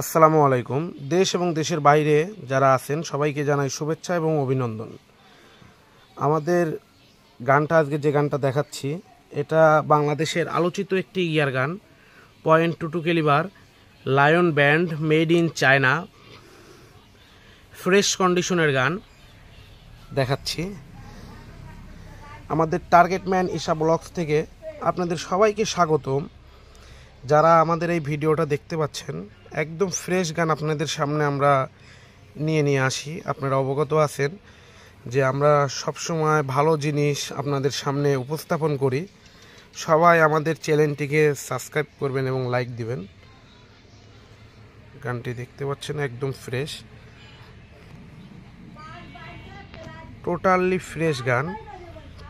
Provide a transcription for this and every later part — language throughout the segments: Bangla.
আসসালামু আলাইকুম। দেশ এবং দেশের বাইরে যারা আছেন সবাইকে জানাই শুভেচ্ছা এবং অভিনন্দন। আমাদের গানটা আজকে যে গানটা দেখাচ্ছি এটা বাংলাদেশের আলোচিত একটি ইয়ার গান, .22 calibre lion band, made in China, fresh কন্ডিশনের গান দেখাচ্ছি। আমাদের টার্গেট ম্যান ঈশা ব্লগস থেকে আপনাদের সবাইকে স্বাগতম। যারা আমাদের এই ভিডিওটা দেখতে পাচ্ছেন, একদম ফ্রেশ গান আপনাদের সামনে আমরা নিয়ে আসি। আপনারা অবগত আছেন যে আমরা সবসময় ভালো জিনিস আপনাদের সামনে উপস্থাপন করি। সবাই আমাদের চ্যানেলটিকে সাবস্ক্রাইব করবেন এবং লাইক দিবেন। গানটি দেখতে পাচ্ছেন একদম ফ্রেশ, টোটালি ফ্রেশ গান।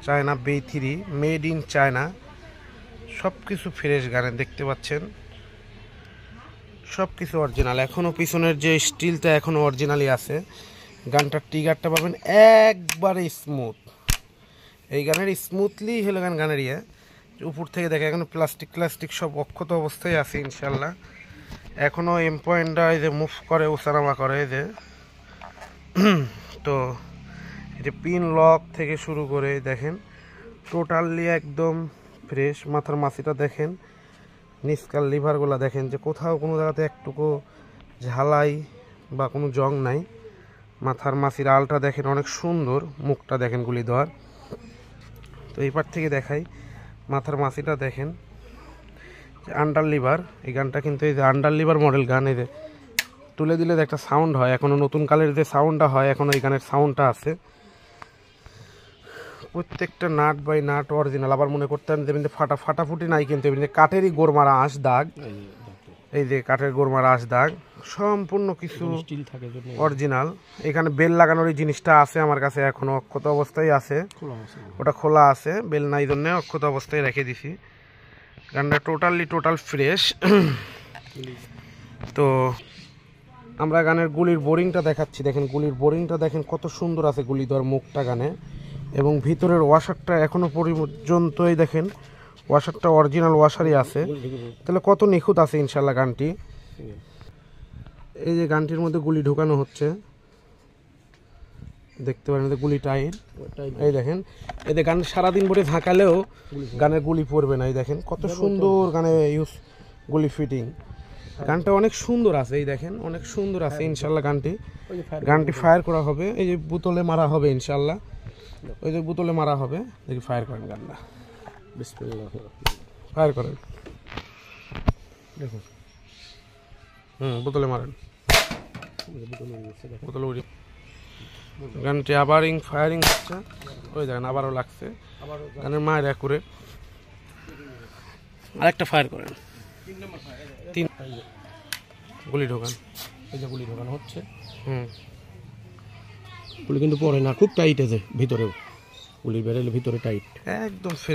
China B3, made in China, সব কিছু ফ্রেশ গানে দেখতে পাচ্ছেন, সব কিছু অরিজিনাল। এখনও পিছনের যে স্টিলটা এখনও অরিজিনালি আছে। গানটার ট্রিগারটা পাবেন একবারে স্মুথ। এই গানের স্মুথলি হলো গানের উপর থেকে দেখে এখনো প্লাস্টিক সব অক্ষত অবস্থায় আছে ইনশাল্লাহ। এখনও এম পয়েন্টটা এই যে মুভ করে, ওসানামা করে এই যে তো এই যে পিন লক থেকে শুরু করে দেখেন টোটালি একদম ফ্রেশ। মাথার মাছিটা দেখেন, নিচকাল লিভারগুলো দেখেন যে কোথাও কোনো জায়গাতে একটুকু ঝালাই বা কোনো জং নাই। মাথার মাছির আলটা দেখেন অনেক সুন্দর, মুখটা দেখেন গুলি দেওয়ার। তো এই পার থেকে দেখাই মাথার মাছিটা দেখেন, আন্ডার লিভার। এই গানটা কিন্তু এই যে আন্ডার লিভার মডেল গান। এই যে তুলে দিলে একটা সাউন্ড হয়, এখনও নতুন কালের যে সাউন্ডটা হয় এখনও এই গানের সাউন্ডটা আছে। প্রত্যেকটা নাট বাই নাট অরিজিনাল। আবার মনে করতেন যে ফাটাফুটি নাই, কিন্তু এমনি কাঠেরই গোরমারা আঁশ দাগ। এই যে কাঠের গোরমারা আঁশ দাগ, সম্পূর্ণ কিছু অরিজিনাল। এখানে বেল লাগানোর এই জিনিসটা আছে আমার কাছে, এখনো অক্ষত অবস্থায় আছে। ওটা খোলা আছে, বেল নাই জন্য অক্ষত অবস্থায় রেখে দিছি। গানটা টোটাল ফ্রেশ। তো আমরা গানের গুলির বোরিংটা দেখাচ্ছি। দেখেন গুলির বোরিংটা দেখেন কত সুন্দর আছে, গুলি দেওয়ার মুখটা গানে। এবং ভিতরের ওয়াশারটা এখনো পর্যন্তই দেখেন ওয়াশারটা অরিজিনাল ওয়াশারই আছে। তাহলে কত নিখুঁত আছে ইনশাল্লাহ গানটি। এই যে গানটির মধ্যে গুলি ঢোকানো হচ্ছে, দেখতে পারেন গুলি টাইট। এই দেখেন এতে গান সারাদিন ভরে ঝাঁকালেও গানের গুলি পড়বে না। এই দেখেন কত সুন্দর গানে গুলি ফিটিং। গানটা অনেক সুন্দর আছে, এই দেখেন অনেক সুন্দর আছে ইনশাল্লাহ। গানটি ফায়ার করা হবে, এই যে বোতলে মারা হবে ইনশাল্লাহ। ওই যে বোতলে মারা হবে, দেখি ফায়ার করেন গানটা। বিসমিল্লাহ, ফায়ার করেন। দেখুন, বোতলে মারেন, বোতলে উড়ি। গানটি আবার ফায়ারিং হচ্ছে, ওই দেখেন আবারও লাগছে। গানের মায়ের অ্যাকুরেট। আরেকটা ফায়ার করেন, 3 গুলি ঢোকান। এই যে গুলি ঢোকানো হচ্ছে, গুলি কিন্তু পড়ে না, খুব টাইট আছে ভিতরেও। গুলি বেরোলে ভিতরে টাইট একদম।